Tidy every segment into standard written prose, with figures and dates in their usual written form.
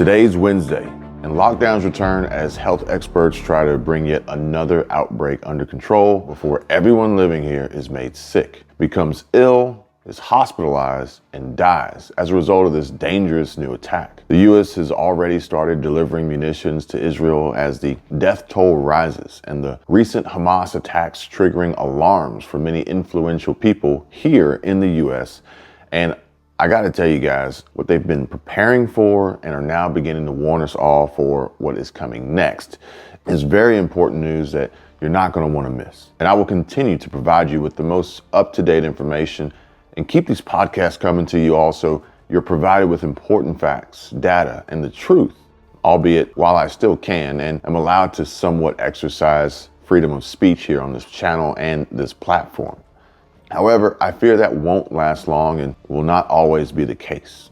Today's Wednesday, and lockdowns return as health experts try to bring yet another outbreak under control before everyone living here is made sick, becomes ill, is hospitalized, and dies as a result of this dangerous new attack. The U.S. has already started delivering munitions to Israel as the death toll rises, and the recent Hamas attacks triggering alarms for many influential people here in the U.S. And I gotta tell you guys, what they've been preparing for and are now beginning to warn us all for what is coming next is very important news that you're not gonna wanna miss. And I will continue to provide you with the most up-to-date information and keep these podcasts coming to you also. You're provided with important facts, data, and the truth, albeit while I still can and am allowed to somewhat exercise freedom of speech here on this channel and this platform. However, I fear that won't last long and will not always be the case.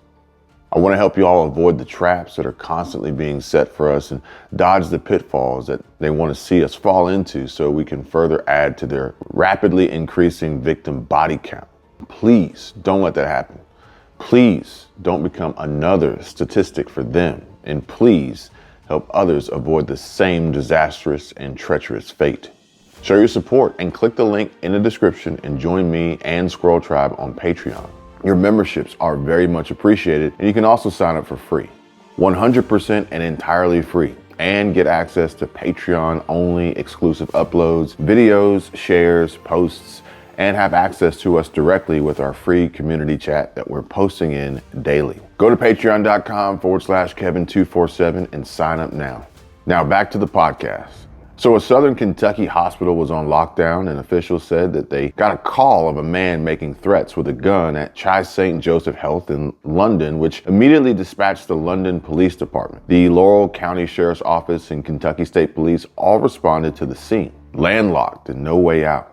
I want to help you all avoid the traps that are constantly being set for us and dodge the pitfalls that they want to see us fall into so we can further add to their rapidly increasing victim body count. Please don't let that happen. Please don't become another statistic for them. And please help others avoid the same disastrous and treacherous fate. Show your support and click the link in the description and join me and Squirrel Tribe on Patreon. Your memberships are very much appreciated, and you can also sign up for free. 100% and entirely free, and get access to Patreon only exclusive uploads, videos, shares, posts, and have access to us directly with our free community chat that we're posting in daily. Go to patreon.com/Kevin247 and sign up now. Now back to the podcast. So a Southern Kentucky hospital was on lockdown, and officials said that they got a call of a man making threats with a gun at Chi St. Joseph Health in London, which immediately dispatched the London Police Department. The Laurel County Sheriff's Office and Kentucky State Police all responded to the scene, landlocked and no way out.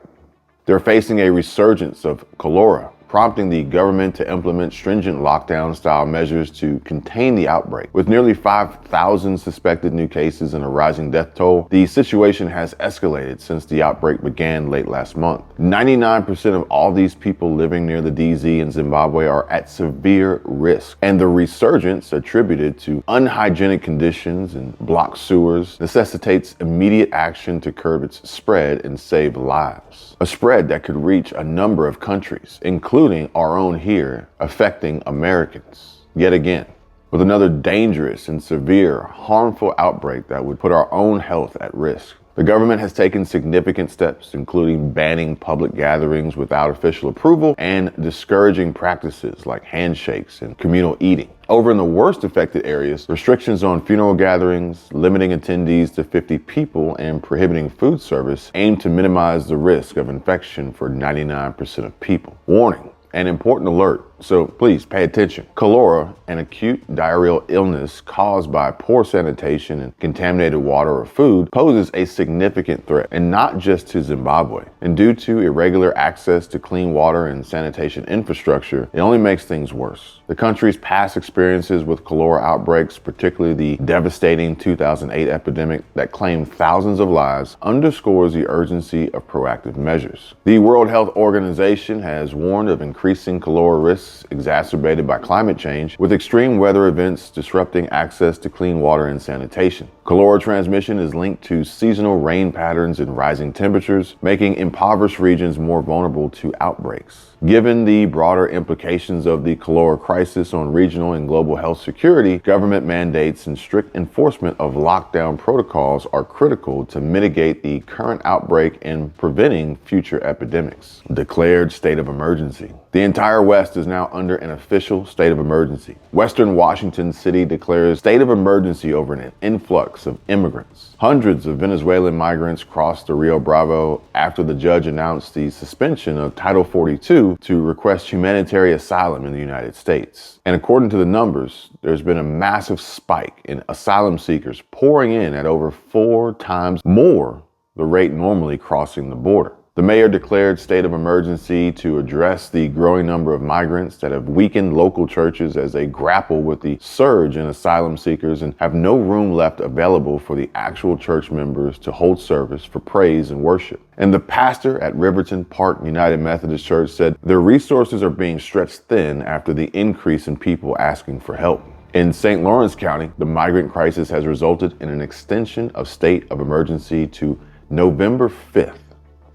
They're facing a resurgence of cholera, prompting the government to implement stringent lockdown-style measures to contain the outbreak. With nearly 5,000 suspected new cases and a rising death toll, the situation has escalated since the outbreak began late last month. 99% of all these people living near the DZ in Zimbabwe are at severe risk, and the resurgence, attributed to unhygienic conditions and blocked sewers, necessitates immediate action to curb its spread and save lives. A spread that could reach a number of countries, including our own here, affecting Americans yet again, with another dangerous and severe, harmful outbreak that would put our own health at risk. The government has taken significant steps, including banning public gatherings without official approval and discouraging practices like handshakes and communal eating. Over in the worst affected areas, restrictions on funeral gatherings, limiting attendees to 50 people, and prohibiting food service aim to minimize the risk of infection for 99% of people. Warning, an important alert, so please pay attention. Cholera, an acute diarrheal illness caused by poor sanitation and contaminated water or food, poses a significant threat, and not just to Zimbabwe. And due to irregular access to clean water and sanitation infrastructure, it only makes things worse. The country's past experiences with cholera outbreaks, particularly the devastating 2008 epidemic that claimed thousands of lives, underscores the urgency of proactive measures. The World Health Organization has warned of increasing cholera risks exacerbated by climate change, with extreme weather events disrupting access to clean water and sanitation. Cholera transmission is linked to seasonal rain patterns and rising temperatures, making impoverished regions more vulnerable to outbreaks. Given the broader implications of the cholera crisis on regional and global health security, government mandates and strict enforcement of lockdown protocols are critical to mitigate the current outbreak and preventing future epidemics. Declared state of emergency. The entire West is now under an official state of emergency. Western Washington City declares state of emergency over an influx of immigrants. Hundreds of Venezuelan migrants crossed the Rio Bravo after the judge announced the suspension of Title 42 to request humanitarian asylum in the United States. And according to the numbers, there's been a massive spike in asylum seekers pouring in at over 4 times more the rate normally crossing the border. The mayor declared state of emergency to address the growing number of migrants that have weakened local churches as they grapple with the surge in asylum seekers and have no room left available for the actual church members to hold service for praise and worship. And the pastor at Riverton Park United Methodist Church said their resources are being stretched thin after the increase in people asking for help. In St. Lawrence County, the migrant crisis has resulted in an extension of state of emergency to November 5th.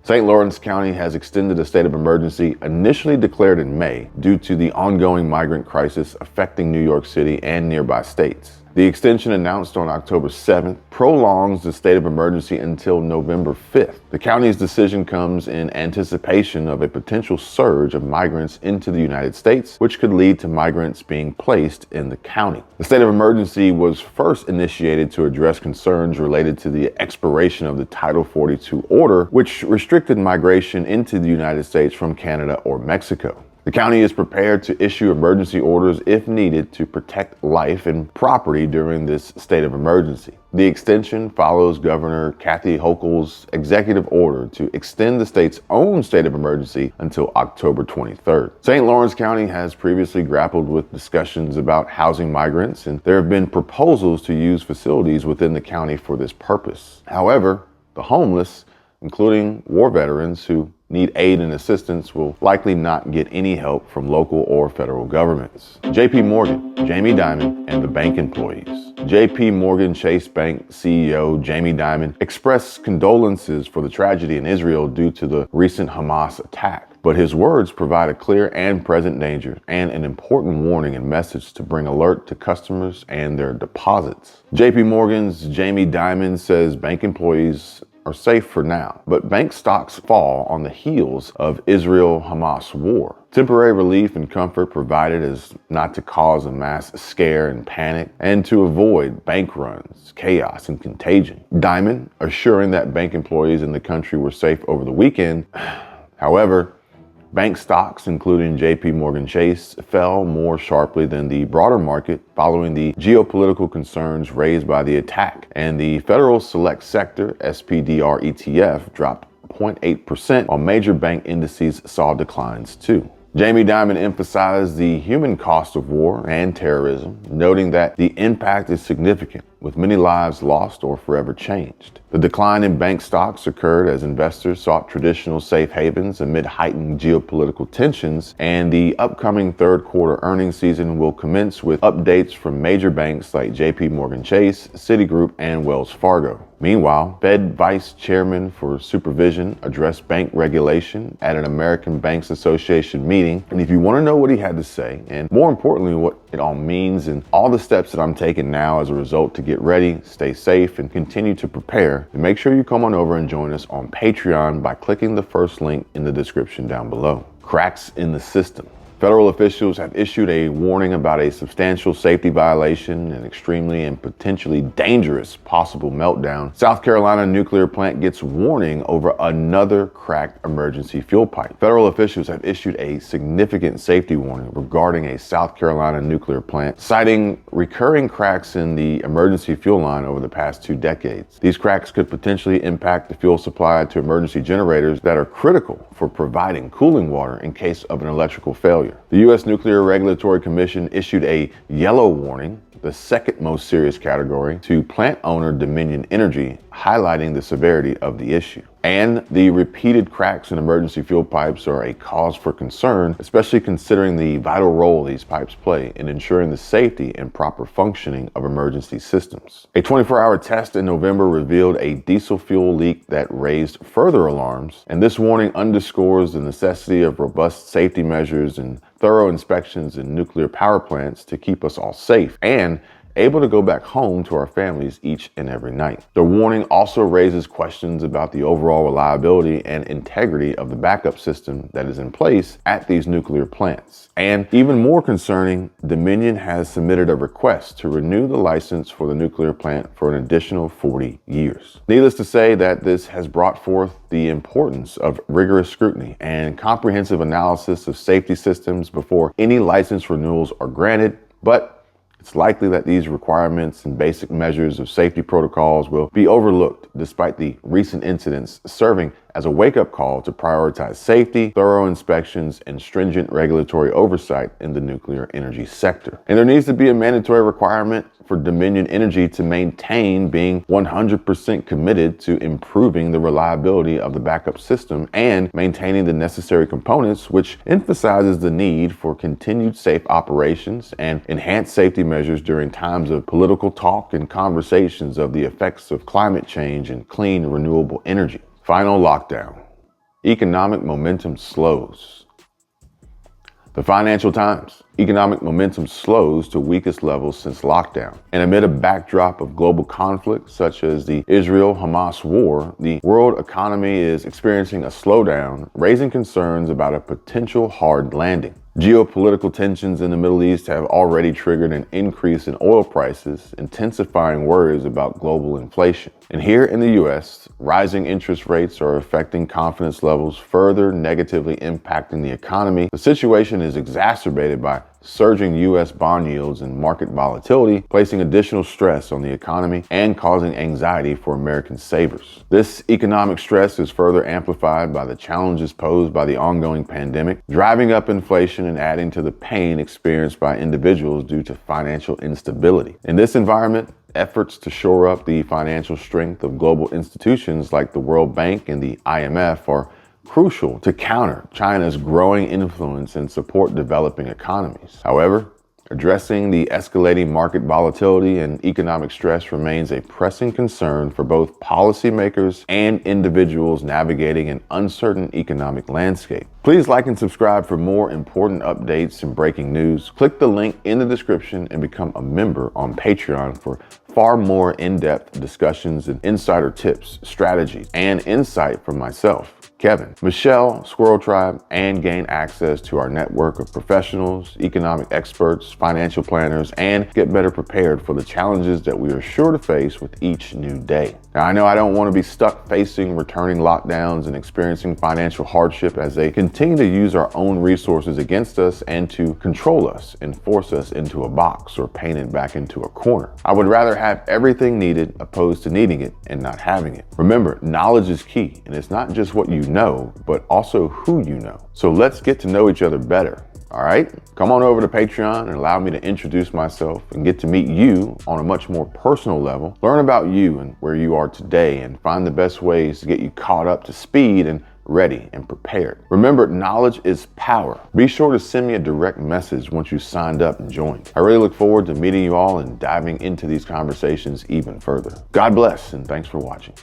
St. Lawrence County has extended a state of emergency initially declared in May due to the ongoing migrant crisis affecting New York City and nearby states. The extension announced on October 7th prolongs the state of emergency until November 5th. The county's decision comes in anticipation of a potential surge of migrants into the United States, which could lead to migrants being placed in the county. The state of emergency was first initiated to address concerns related to the expiration of the Title 42 order, which restricted migration into the United States from Canada or Mexico. The county is prepared to issue emergency orders if needed to protect life and property during this state of emergency. The extension follows Governor Kathy Hochul's executive order to extend the state's own state of emergency until October 23rd. St. Lawrence County has previously grappled with discussions about housing migrants, and there have been proposals to use facilities within the county for this purpose. However, the homeless, including war veterans who need aid and assistance, will likely not get any help from local or federal governments. JP Morgan, Jamie Dimon, and the bank employees. JP Morgan Chase Bank CEO Jamie Dimon expressed condolences for the tragedy in Israel due to the recent Hamas attack. But his words provide a clear and present danger and an important warning and message to bring alert to customers and their deposits. JP Morgan's Jamie Dimon says bank employees are safe for now, but bank stocks fall on the heels of Israel-Hamas war. Temporary relief and comfort provided as not to cause a mass scare and panic and to avoid bank runs, chaos, and contagion. Dimon assuring that bank employees in the country were safe over the weekend. However, bank stocks, including JP Morgan Chase, fell more sharply than the broader market following the geopolitical concerns raised by the attack, and the Federal Select Sector SPDR ETF dropped 0.8%, while major bank indices saw declines too. Jamie Dimon emphasized the human cost of war and terrorism, noting that the impact is significant, with many lives lost or forever changed. The decline in bank stocks occurred as investors sought traditional safe havens amid heightened geopolitical tensions, and the upcoming third quarter earnings season will commence with updates from major banks like JP Morgan Chase, Citigroup, and Wells Fargo. Meanwhile, Fed Vice Chairman for Supervision addressed bank regulation at an American Banks Association meeting, and if you want to know what he had to say, and more importantly what it all means and all the steps that I'm taking now as a result to get ready, stay safe, and continue to prepare, then make sure you come on over and join us on Patreon by clicking the first link in the description down below. Cracks in the system. Federal officials have issued a warning about a substantial safety violation and extremely and potentially dangerous possible meltdown. South Carolina nuclear plant gets warning over another cracked emergency fuel pipe. Federal officials have issued a significant safety warning regarding a South Carolina nuclear plant, citing recurring cracks in the emergency fuel line over the past 2 decades. These cracks could potentially impact the fuel supply to emergency generators that are critical for providing cooling water in case of an electrical failure. The U.S. Nuclear Regulatory Commission issued a yellow warning, the second most serious category, to plant owner Dominion Energy, highlighting the severity of the issue. And the repeated cracks in emergency fuel pipes are a cause for concern, especially considering the vital role these pipes play in ensuring the safety and proper functioning of emergency systems. A 24-hour test in November revealed a diesel fuel leak that raised further alarms, and this warning underscores the necessity of robust safety measures and thorough inspections in nuclear power plants to keep us all safe and able to go back home to our families each and every night. The warning also raises questions about the overall reliability and integrity of the backup system that is in place at these nuclear plants. And even more concerning, Dominion has submitted a request to renew the license for the nuclear plant for an additional 40 years. Needless to say that this has brought forth the importance of rigorous scrutiny and comprehensive analysis of safety systems before any license renewals are granted, but it's likely that these requirements and basic measures of safety protocols will be overlooked despite the recent incidents serving as a wake-up call to prioritize safety, thorough inspections, and stringent regulatory oversight in the nuclear energy sector. And there needs to be a mandatory requirement for Dominion Energy to maintain being 100% committed to improving the reliability of the backup system and maintaining the necessary components, which emphasizes the need for continued safe operations and enhanced safety measures during times of political talk and conversations of the effects of climate change and clean, renewable energy. Final lockdown. Economic momentum slows. The Financial Times. Economic momentum slows to weakest levels since lockdown. And amid a backdrop of global conflict such as the Israel-Hamas war, the world economy is experiencing a slowdown, raising concerns about a potential hard landing. Geopolitical tensions in the Middle East have already triggered an increase in oil prices, intensifying worries about global inflation. And here in the U.S., rising interest rates are affecting confidence levels, further negatively impacting the economy. The situation is exacerbated by surging U.S. bond yields and market volatility, placing additional stress on the economy and causing anxiety for American savers. This economic stress is further amplified by the challenges posed by the ongoing pandemic, driving up inflation and adding to the pain experienced by individuals due to financial instability. In this environment, efforts to shore up the financial strength of global institutions like the World Bank and the IMF are crucial to counter China's growing influence and support developing economies. However, addressing the escalating market volatility and economic stress remains a pressing concern for both policymakers and individuals navigating an uncertain economic landscape. Please like and subscribe for more important updates and breaking news. Click the link in the description and become a member on Patreon for far more in-depth discussions and insider tips, strategies, and insight from myself, Kevin, Michelle, Squirrel Tribe, and gain access to our network of professionals, economic experts, financial planners, and get better prepared for the challenges that we are sure to face with each new day. Now, I know I don't want to be stuck facing returning lockdowns and experiencing financial hardship as they continue to use our own resources against us and to control us and force us into a box or paint it back into a corner. I would rather have everything needed opposed to needing it and not having it. Remember, knowledge is key, and it's not just what you know, but also who you know. So let's get to know each other better. All right, come on over to Patreon and allow me to introduce myself and get to meet you on a much more personal level, learn about you and where you are today, and find the best ways to get you caught up to speed and ready and prepared. Remember, knowledge is power. Be sure to send me a direct message once you signed up and joined. I really look forward to meeting you all and diving into these conversations even further. God bless, and thanks for watching.